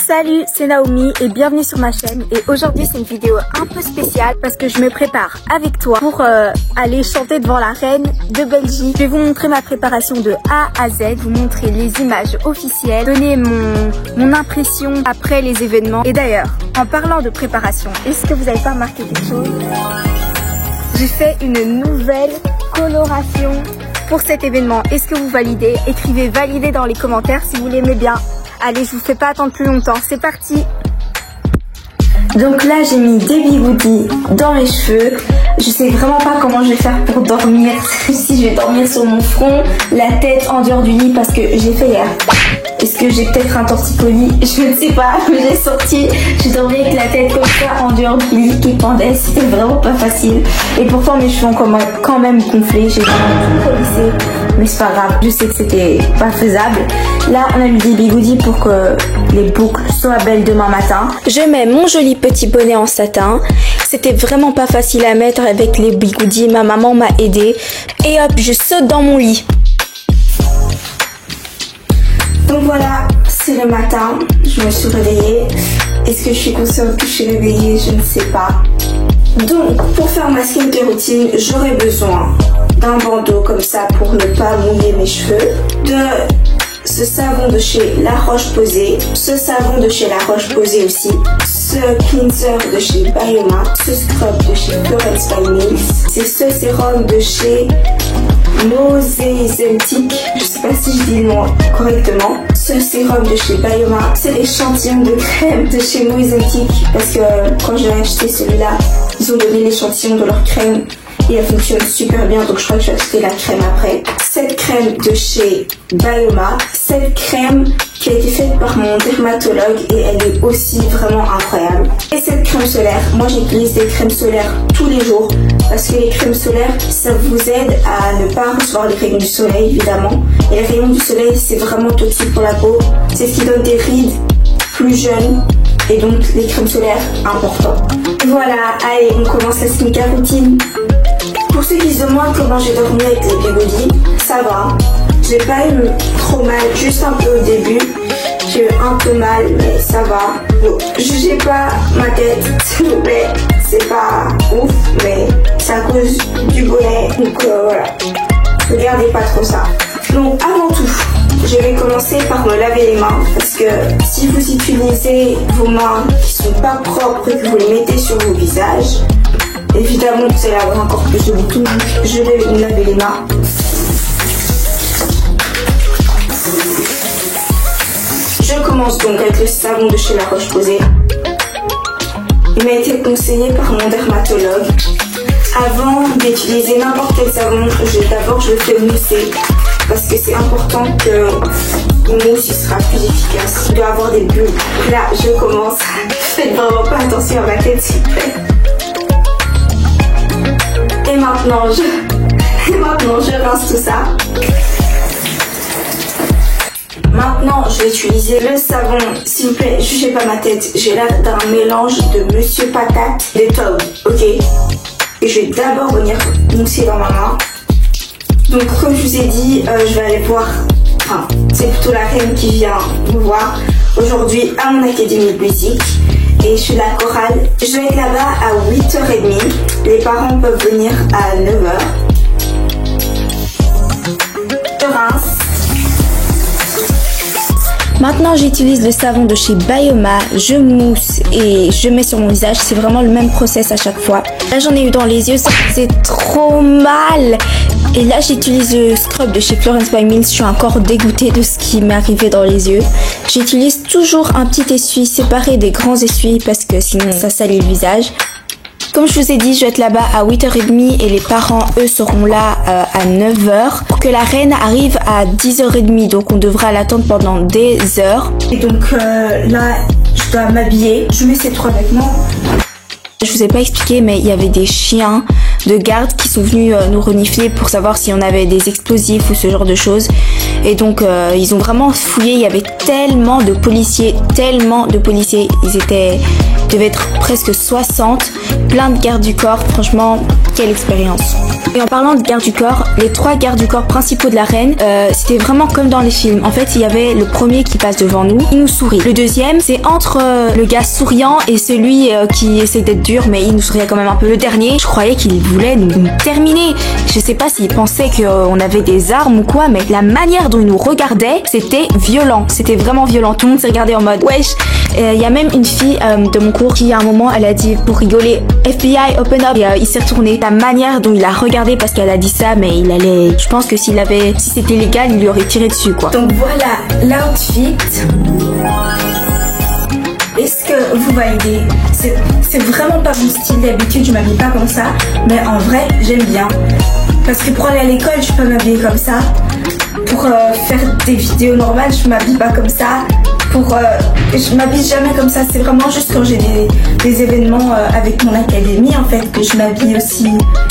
Salut, c'est Naomi et bienvenue sur ma chaîne. Et aujourd'hui c'est une vidéo un peu spéciale parce que je me prépare avec toi pour aller chanter devant la reine de Belgique. Je vais vous montrer ma préparation de A à Z, vous montrer les images officielles, donner mon impression après les événements. Et d'ailleurs, en parlant de préparation, est-ce que vous n'avez pas remarqué quelque chose? J'ai fait une nouvelle coloration pour cet événement. Est-ce que vous validez? Écrivez valider dans les commentaires si vous l'aimez bien. Allez, je vous fais pas attendre plus longtemps, c'est parti. Donc là, j'ai mis des bigoudis dans les cheveux. Je sais vraiment pas comment je vais faire pour dormir. Si je vais dormir sur mon front, la tête en dehors du lit parce que j'ai fait hier. Est-ce que j'ai peut-être un torticolis? Je ne sais pas, mais j'ai dormi avec la tête comme ça en dehors du lit qui pendait. C'était vraiment pas facile. Et pourtant mes cheveux ont quand même gonflé. J'ai vraiment tout polissé. Mais c'est pas grave, je sais que c'était pas faisable. Là, on a mis des bigoudis pour que les boucles soient belles demain matin. Je mets mon joli petit bonnet en satin. C'était vraiment pas facile à mettre avec les bigoudis. Ma maman m'a aidé. Et hop, je saute dans mon lit. Donc voilà, c'est le matin, je me suis réveillée. Est-ce que je suis consciente que je suis réveillée? Je ne sais pas. Donc, pour faire ma skincare routine, j'aurai besoin d'un bandeau comme ça pour ne pas mouiller mes cheveux, de ce savon de chez La Roche-Posay, ce savon de chez La Roche-Posay aussi, ce cleanser de chez Bioma, ce scrub de chez Florence by Mills, c'est ce sérum de chez Mosezentic, je sais pas si je dis le nom correctement, ce sérum de chez Bioma, c'est l'échantillon de crème de chez Mosezentic parce que quand j'ai acheté celui-là, ils ont donné l'échantillon de leur crème et elle fonctionne super bien, donc je crois que je vais acheter la crème après. Cette crème de chez Bioma, cette crème qui a été faite par mon dermatologue et elle est aussi vraiment incroyable. Et cette crème solaire, moi j'utilise des crèmes solaires tous les jours parce que les crèmes solaires, ça vous aide à ne pas recevoir les rayons du soleil évidemment. Et les rayons du soleil, c'est vraiment toxique pour la peau. C'est ce qui donne des rides plus jeunes. Et donc les crèmes solaires, important. Voilà, allez, on commence la skincare routine. Pour ceux qui se demandent comment j'ai dormi avec les bigoudis, ça va. J'ai pas eu trop mal, juste un peu au début. J'ai eu un peu mal, mais ça va. Donc, jugez pas ma tête, s'il vous plaît. C'est pas ouf, mais c'est à cause du bonnet. Donc voilà, regardez pas trop ça. Donc avant tout, je vais commencer par me laver les mains parce que si vous utilisez vos mains qui sont pas propres et que vous les mettez sur vos visages, évidemment vous allez avoir encore plus de boutons. Je vais me laver les mains. Je commence donc avec le savon de chez La Roche-Posay. Il m'a été conseillé par mon dermatologue. Avant d'utiliser n'importe quel savon, d'abord je le fais mousser. Parce que c'est important que le mousse il sera plus efficace. Il doit avoir des bulles. Là, je commence. Faites vraiment pas attention à ma tête, s'il vous plaît. Et maintenant, je rince tout ça. Maintenant, je vais utiliser le savon. S'il vous plaît, jugez pas ma tête. J'ai l'air d'un mélange de Monsieur Patate et de Tom, ok? Et je vais d'abord venir mousser dans ma main. Donc comme je vous ai dit, je vais aller voir, enfin c'est plutôt la reine qui vient me voir aujourd'hui à mon académie de musique. Et je suis la chorale, je vais être là-bas à 8h30, les parents peuvent venir à 9h. Je rince. Maintenant j'utilise le savon de chez Bioma, je mousse et je mets sur mon visage, c'est vraiment le même process à chaque fois. Là j'en ai eu dans les yeux, ça faisait trop mal. Et là j'utilise le scrub de chez Florence by Mills, je suis encore dégoûtée de ce qui m'est arrivé dans les yeux. J'utilise toujours un petit essuie séparé des grands essuies parce que sinon ça salit le visage. Comme je vous ai dit, je vais être là-bas à 8h30 et les parents, eux, seront là à 9h pour que la reine arrive à 10h30. Donc, on devra l'attendre pendant des heures. Et donc, là, je dois m'habiller. Je mets ces trois vêtements. Je vous ai pas expliqué, mais il y avait des chiens de garde qui sont venus nous renifler pour savoir si on avait des explosifs ou ce genre de choses. Et donc, ils ont vraiment fouillé. Il y avait tellement de policiers. Ils devaient être presque 60. Plein de gardes du corps. Franchement, quelle expérience. Et en parlant de garde du corps, les 3 gardes du corps principaux de la reine, c'était vraiment comme dans les films. En fait, il y avait le premier qui passe devant nous, il nous sourit. Le deuxième, c'est entre le gars souriant et celui qui essaie d'être dur, mais il nous souriait quand même un peu. Le dernier, je croyais qu'il voulait nous terminer. Je sais pas s'il pensait qu'on avait des armes ou quoi, mais la manière dont il nous regardait, c'était violent. C'était vraiment violent. Tout le monde s'est regardé en mode wesh. Il y a même une fille de mon cours qui à un moment elle a dit pour rigoler FBI open up et il s'est retourné. La manière dont il a regardé parce qu'elle a dit ça, mais il allait, je pense que si c'était légal il lui aurait tiré dessus quoi. Donc voilà l'outfit. Est-ce que vous validez? C'est vraiment pas mon style d'habitude, je m'habille pas comme ça, mais en vrai j'aime bien parce que pour aller à l'école je peux m'habiller comme ça, pour faire des vidéos normales je m'habille pas comme ça. Je m'habille jamais comme ça, c'est vraiment juste quand j'ai des événements avec mon académie en fait que je m'habille aussi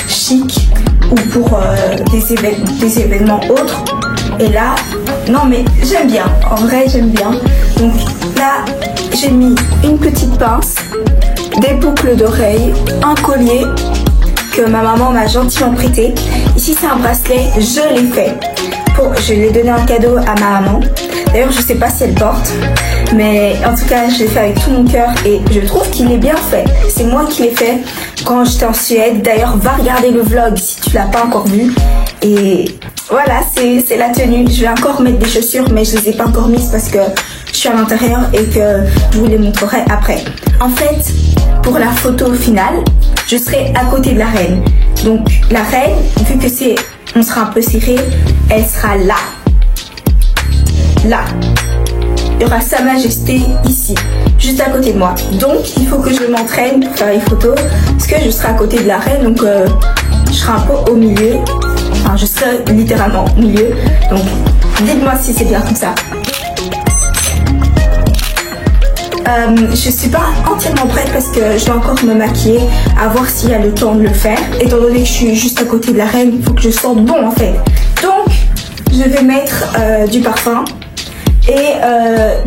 chic ou pour des événements autres. Et là, non mais j'aime bien, en vrai j'aime bien. Donc là, j'ai mis une petite pince, des boucles d'oreilles, un collier que ma maman m'a gentiment prêté. Ici c'est un bracelet, je l'ai fait. Je l'ai donné en cadeau à ma maman. D'ailleurs, je sais pas si elle porte, mais en tout cas, je l'ai fait avec tout mon cœur et je trouve qu'il est bien fait. C'est moi qui l'ai fait quand j'étais en Suède. D'ailleurs, va regarder le vlog si tu l'as pas encore vu. Et voilà, c'est la tenue. Je vais encore mettre des chaussures, mais je les ai pas encore mises parce que je suis à l'intérieur et que je vous les montrerai après. En fait, pour la photo finale, je serai à côté de la reine. Donc, la reine, vu que on sera un peu serré, elle sera là. Là. Il y aura Sa Majesté ici, juste à côté de moi. Donc, il faut que je m'entraîne pour faire les photos, parce que je serai à côté de la reine, donc je serai un peu au milieu. Enfin, je serai littéralement au milieu. Donc, dites-moi si c'est bien comme ça. Je suis pas entièrement prête parce que je dois encore me maquiller, à voir s'il y a le temps de le faire. Étant donné que je suis juste à côté de la reine, il faut que je sente bon en fait. Donc, je vais mettre du parfum et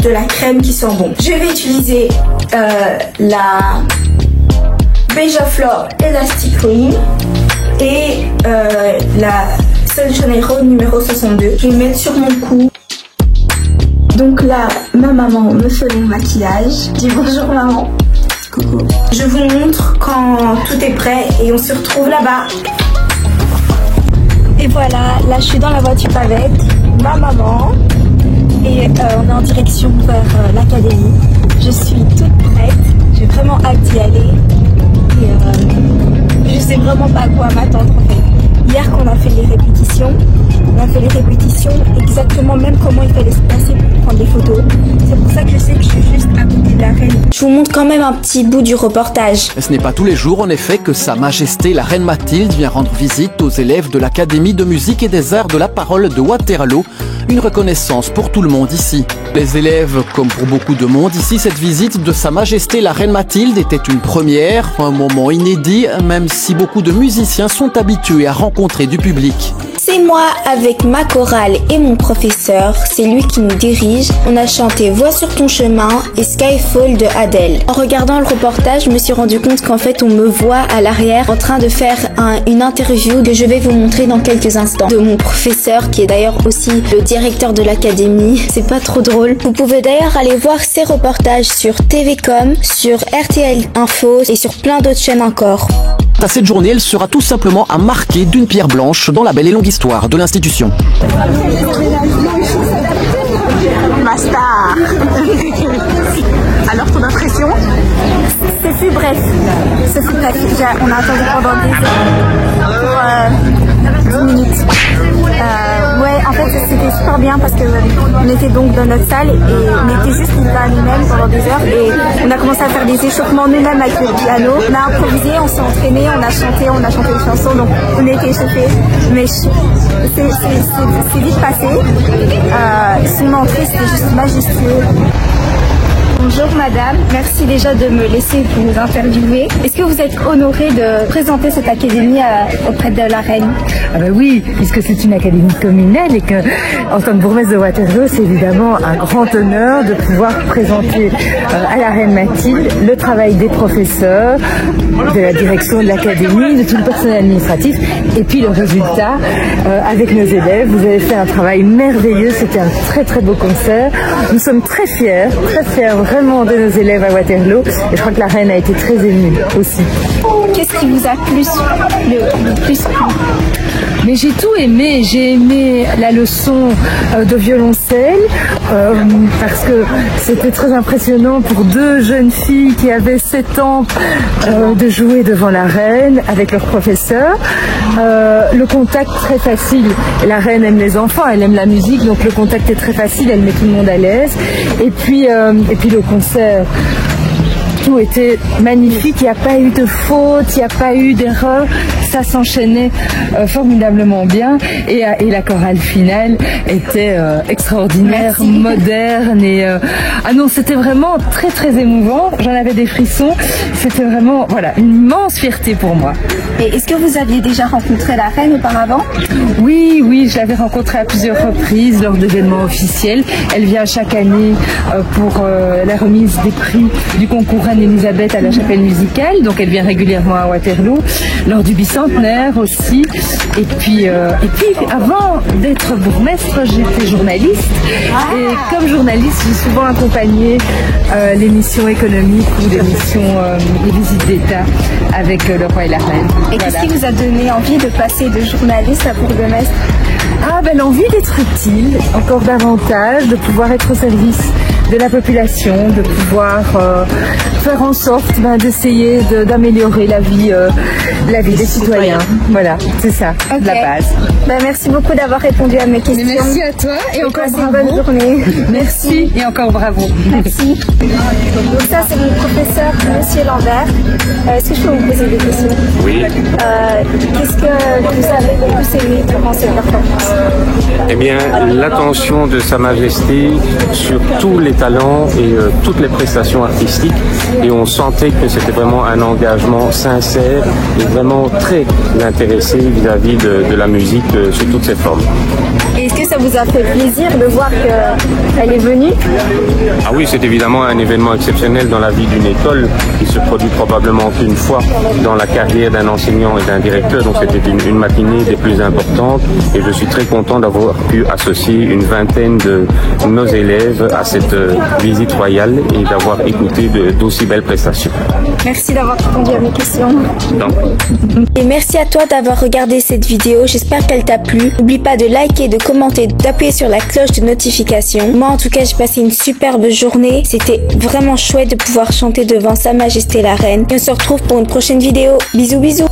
de la crème qui sent bon. Je vais utiliser la Beija Flor Elastic Cream et la Sol de Janeiro numéro 62. Je vais mettre sur mon cou. Donc là, ma maman me fait mon maquillage. Je dis bonjour maman. Coucou. Je vous montre quand tout est prêt et on se retrouve là-bas. Et voilà, là je suis dans la voiture avec ma maman et on est en direction vers l'académie. Je suis toute prête, j'ai vraiment hâte d'y aller et je sais vraiment pas à quoi m'attendre en fait. Hier qu'on a fait les répétitions, exactement même comment il fallait se placer pour prendre des photos. C'est pour ça que je sais que je suis juste à côté de la reine. Je vous montre quand même un petit bout du reportage. Ce n'est pas tous les jours en effet que Sa Majesté la Reine Mathilde vient rendre visite aux élèves de l'Académie de musique et des arts de la parole de Waterloo. Une reconnaissance pour tout le monde ici. Les élèves, comme pour beaucoup de monde ici, cette visite de Sa Majesté la Reine Mathilde était une première, un moment inédit, même si beaucoup de musiciens sont habitués à rencontrer du public. C'est moi avec ma chorale et mon professeur, c'est lui qui nous dirige. On a chanté Vois sur ton chemin et Skyfall de Adele. En regardant le reportage, je me suis rendu compte qu'en fait on me voit à l'arrière en train de faire une interview que je vais vous montrer dans quelques instants. De mon professeur qui est d'ailleurs aussi le directeur de l'académie. C'est pas trop drôle. Vous pouvez d'ailleurs aller voir ses reportages sur TVcom, sur RTL Info et sur plein d'autres chaînes encore. Cette journée, elle sera tout simplement à marquer d'une pierre blanche dans la belle et longue histoire de l'institution. Ma star. Alors, ton impression? Ce fut bref. On a attendu pendant des heures pour 10 minutes. Ouais, en fait, c'était super bien parce que on était donc dans notre salle et on était juste livrés à nous-mêmes pendant des heures et on a commencé à faire des échauffements nous-mêmes avec le piano. On a improvisé, on s'est entraîné, on a chanté des chansons, donc on a été échauffés. Mais c'est vite passé. Son entrée, c'était juste majestueux. Bonjour. Bonjour madame, merci déjà de me laisser vous interviewer. Est-ce que vous êtes honorée de présenter cette académie auprès de la reine? Ah ben oui, puisque c'est une académie communale et que, en tant que bourgmestre de Waterloo, c'est évidemment un grand honneur de pouvoir présenter à la reine Mathilde le travail des professeurs, de la direction de l'académie, de tout le personnel administratif et puis le résultat avec nos élèves. Vous avez fait un travail merveilleux, c'était un très très beau concert. Nous sommes très fiers vraiment de nos élèves à Waterloo et je crois que la reine a été très émue aussi. Qu'est-ce qui vous a le plus plu? Mais j'ai tout aimé, j'ai aimé la leçon de violoncelle parce que c'était très impressionnant pour deux jeunes filles qui avaient 7 ans de jouer devant la reine avec leur professeur. Le contact très facile, la reine aime les enfants, elle aime la musique, donc le contact est très facile, elle met tout le monde à l'aise. Et puis le concert, tout était magnifique, il n'y a pas eu de faute, il n'y a pas eu d'erreur, ça s'enchaînait formidablement bien et la chorale finale était extraordinaire, merci. Moderne et ah non, c'était vraiment très très émouvant, j'en avais des frissons, c'était vraiment voilà, une immense fierté pour moi. Et est-ce que vous aviez déjà rencontré la reine auparavant? Oui, je l'avais rencontrée à plusieurs reprises lors d'événements officiels. Elle vient chaque année pour la remise des prix du concours Reine-Elisabeth à la chapelle musicale, donc elle vient régulièrement à Waterloo, lors du bicentenaire aussi. Et puis avant d'être bourgmestre, j'étais journaliste. Et comme journaliste, j'ai souvent accompagné les missions économiques ou les missions, les visites d'État avec le roi et la reine. Et voilà. Qu'est-ce qui vous a donné envie de passer de journaliste à bourgmestre? Ah ben l'envie d'être utile, encore davantage, de pouvoir être au service de la population, de pouvoir faire en sorte d'essayer d'améliorer la vie des citoyens. Voilà, c'est ça, okay. La base. Merci beaucoup d'avoir répondu à mes questions. Mais merci à toi et encore bravo. Bonne journée. Merci et encore bravo. Merci. Donc ça c'est mon professeur, Monsieur Lambert. Est-ce que je peux vous poser des questions? Oui. Qu'est-ce que vous avez le plus aimé durant cette performance? Eh bien, l'attention de Sa Majesté sur tous les talents et toutes les prestations artistiques, et on sentait que c'était vraiment un engagement sincère et vraiment très intéressé vis-à-vis de la musique sous toutes ses formes. Est-ce que ça vous a fait plaisir de voir qu'elle est venue? Ah oui, c'est évidemment un événement exceptionnel dans la vie d'une école qui se produit probablement qu'une fois dans la carrière d'un enseignant et d'un directeur, donc c'était une matinée des plus importantes et je suis très content d'avoir pu associer une vingtaine de nos élèves à cette visite royale et d'avoir écouté d'aussi belles prestations. Merci d'avoir répondu à mes questions. Donc. Et merci à toi d'avoir regardé cette vidéo, j'espère qu'elle t'a plu. N'oublie pas de liker, de commenter, d'appuyer sur la cloche de notification. Moi en tout cas j'ai passé une superbe journée, c'était vraiment chouette de pouvoir chanter devant Sa Majesté la Reine. Et on se retrouve pour une prochaine vidéo. Bisous bisous.